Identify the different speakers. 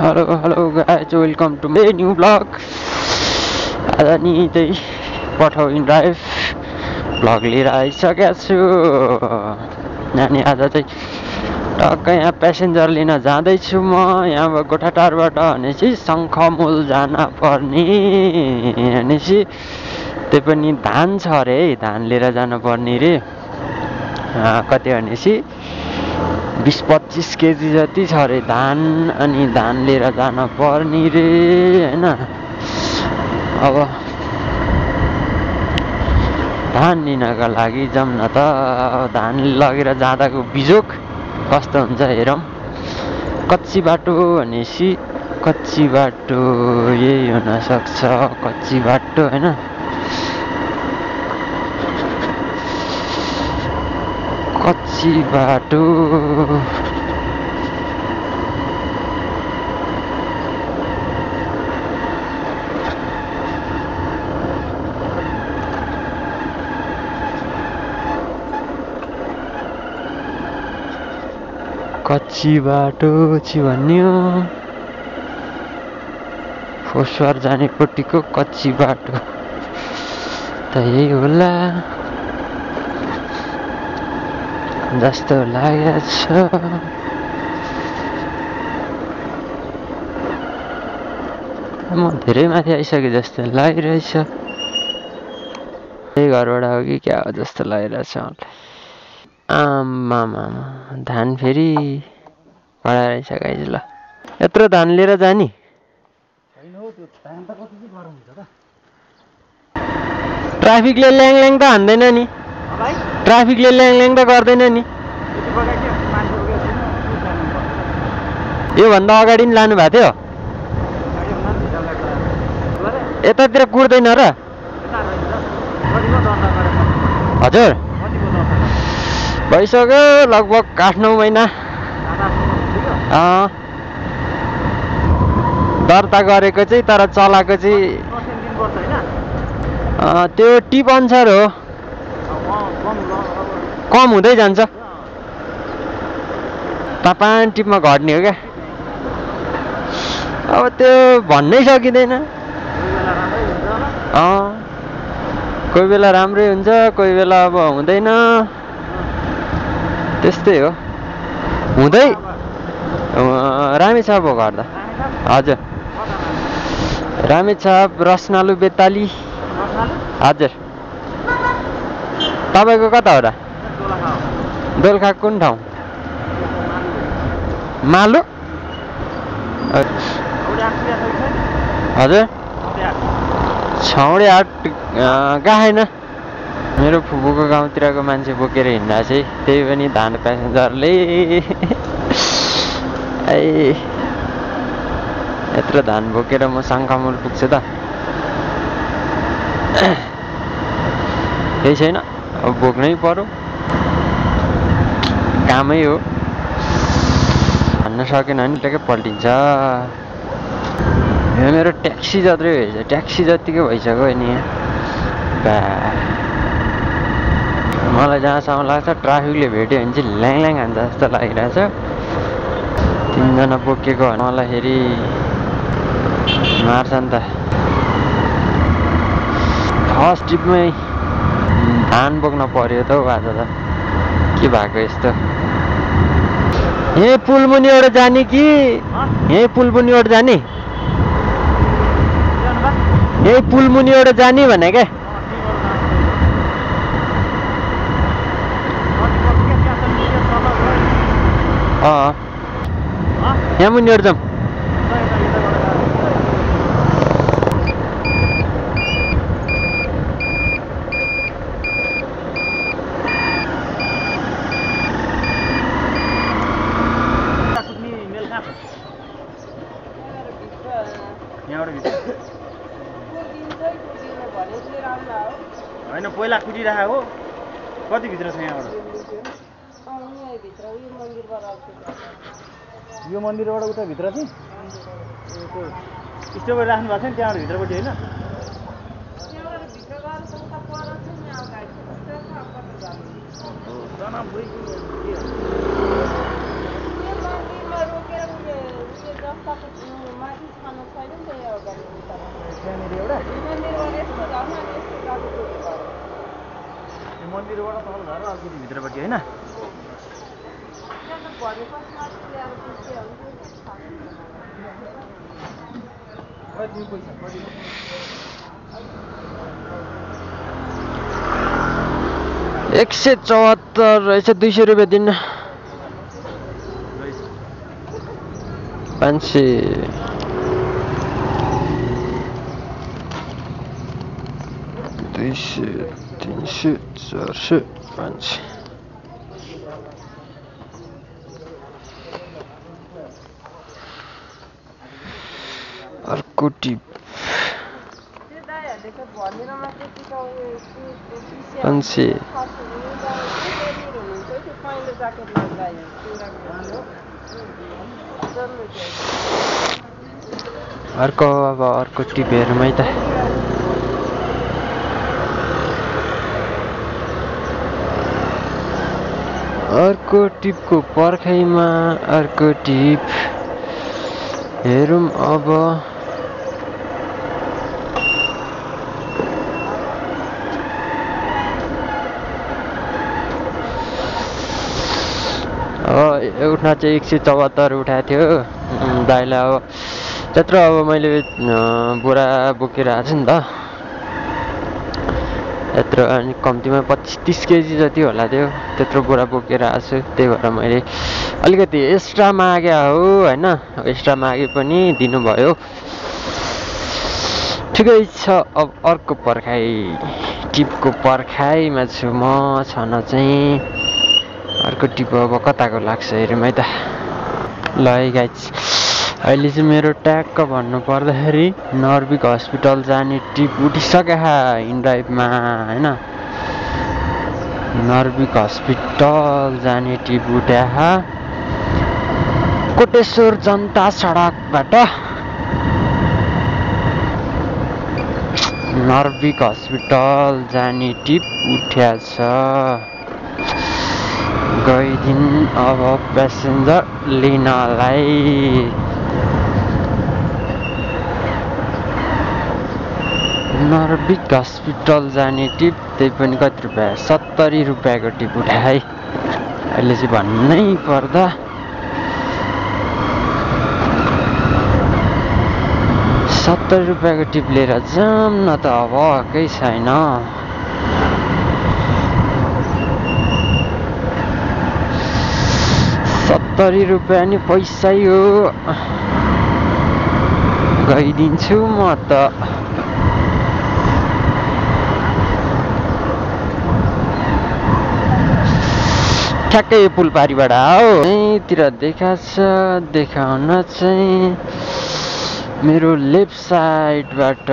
Speaker 1: Hello guys, welcome to my new blog. आज नि चाहिँ पठाउ इन ड्राइभ ब्लग लिएर आइसकेको छु। नानी आज चाहिँ टक्कै यहाँ प्यासेन्जर लिन जाँदैछु म यहाँ गोठाटारबाट भनेपछि शङ्खमुल जान पर्ने भनेपछि त्यही पनि धान छ अरे है, धान लिएर जानुपर्ने रे। कति भनेपछि 20-25 केजी जति छ अरे धान, अनि धान लिएर जान पर्ने रे होइन। अब धान लिनको लागि जाउँ न त। धान लगेर जाँदाको बिजोक कस्तो हुन्छ हेरौँ। कच्ची बाटो भनेपछि कच्ची बाटो यही हुनसक्छ, कच्ची बाटो होइन। कच्ची बाटो कच्ची बाटो छि भन्यो। फोस्वार जानेपट्टिको कच्ची बाटो त यही होला जस्तो लागेको छ। म धेरै माथि आइसके जस्तो लागिरहेछ। त्यही घरबाट हो कि क्या हो जस्तो लागिरहेछ मलाई। आमामा धान फेरि कडा रहेछ गाइज। ल यत्रो धान लिएर जाने ट्राफिकले ल्याङ त हान्दैन नि, ट्राफिकले ल्याङ त गर्दैन नि। योभन्दा अगाडि नि लानु भएको थियो। यतातिर कुर्दैन र हजुर? भइसक्यो लगभग 8-9 महिना दर्ता गरेको चाहिँ, तर चलाएको चाहिँ त्यो टिप अनुसार हो, कम हुँदै जान्छ। तपाईँ टिपमा घट्ने हो क्या। अब त्यो भन्नै सकिँदैन। कोही बेला राम्रै हुन्छ, कोही बेला अब हुँदैन, त्यस्तै हो। हुँदै रामेछाप हो घर त। हजुर रामेछाप रसनालु बेताली। हजुर तपाईँको कता हो र? दोलखा कुन ठाउँ? मालु? हजुर छौडे 8 गएन। मेरो फुपूको गाउँतिरको मान्छे बोकेर हिँड्दा चाहिँ त्यही पनि धान प्यासेन्जरले यत्रो धान बोकेर म शङ्खमुल पुग्छु त। केही छैन, अब बोक्नै पर्यो, कामै हो। भन्न सकेन भने टक्कै पल्टिन्छ। यो मेरो ट्याक्सी जत्रै भएछ, ट्याक्सी जत्तिकै भइसक्यो नि। मलाई जहाँसम्म लाग्छ ट्राफिकले भेट्यो भने चाहिँ ल्याङ हान्छ जस्तो लागिरहेछ। 3 जना बोकेको मलाई फेरि मार्छ नि त। फर्स्ट ट्रिपमै धान बोक्न पर्यो त हौ आज त। के भएको यस्तो? यहीँ पुलमुनिबाट जाने कि यहीँ पुलमुनिबाट जाने? यही पुलमुनिबाट जाने भने क्या। यहाँ मुनिबाट जाउँ।
Speaker 2: होइन पहिला कुदिरहेको हो। कति भित्र छ यहाँबाट? यो मन्दिरबाट उता भित्र चाहिँ स्टेपबाट राख्नु भएको छ नि त्यहाँबाट भित्रपट्टि होइन? कति पैसा कति
Speaker 1: 174 रहेछ 200 रुपियाँ दिन 500 200 300 400 500 अर्को टिप 500 अर्को अब अर्को टिप हेरौँ है त अर्को टिपको पर्खाइमा अर्को टिप हेरौँ अब उठ्न चाहिँ 174 उठाएको थियो दाइलाई अब त्यत्रो अब मैले बोरा बोकेर आएको छु नि त त्यत्रो अनि कम्तीमा 25-30 केजी जति होला त्यो त्यत्रो बोरा बोकेर आएको छु त्यही भएर मैले अलिकति एक्स्ट्रा मागे हो हैन एक्स्ट्रा मागे पनि दिनुभयो ठिकै छ अब अर्को पर्खाइ टिपको पर्खाइमा छु म छन चाहिँ अर्को टिप अब कताको लाग्छ हेरौँ है त ल है गाइज अहिले चाहिँ मेरो ट्याक्क भन्नु पर्दाखेरि नर्भिक हस्पिटल जाने टिप उठिसक्यो इनड्राइभमा हैन नर्भिक हस्पिटल जाने टिप उठ्या कोटेश्वर जनता सडकबाट नर्भिक हस्पिटल जाने टिप उठ्या छ गइदिन अब प्यासेन्जर लिनलाई नर्भिक हस्पिटल जाने टिप त्यही पनि कति रुपियाँ 70 रुपियाँको टिप उठाए है अहिले चाहिँ भन्नै पर्दा 70 रुपियाँको टिप लिएर जाम न त अब केही छैन 70 रुपियाँ नि पैसै हो गइदिन्छु म त ठ्याक्कै पुलपारीबाट हो यहीँतिर देखाउन चाहिँ मेरो लेफ्ट साइडबाट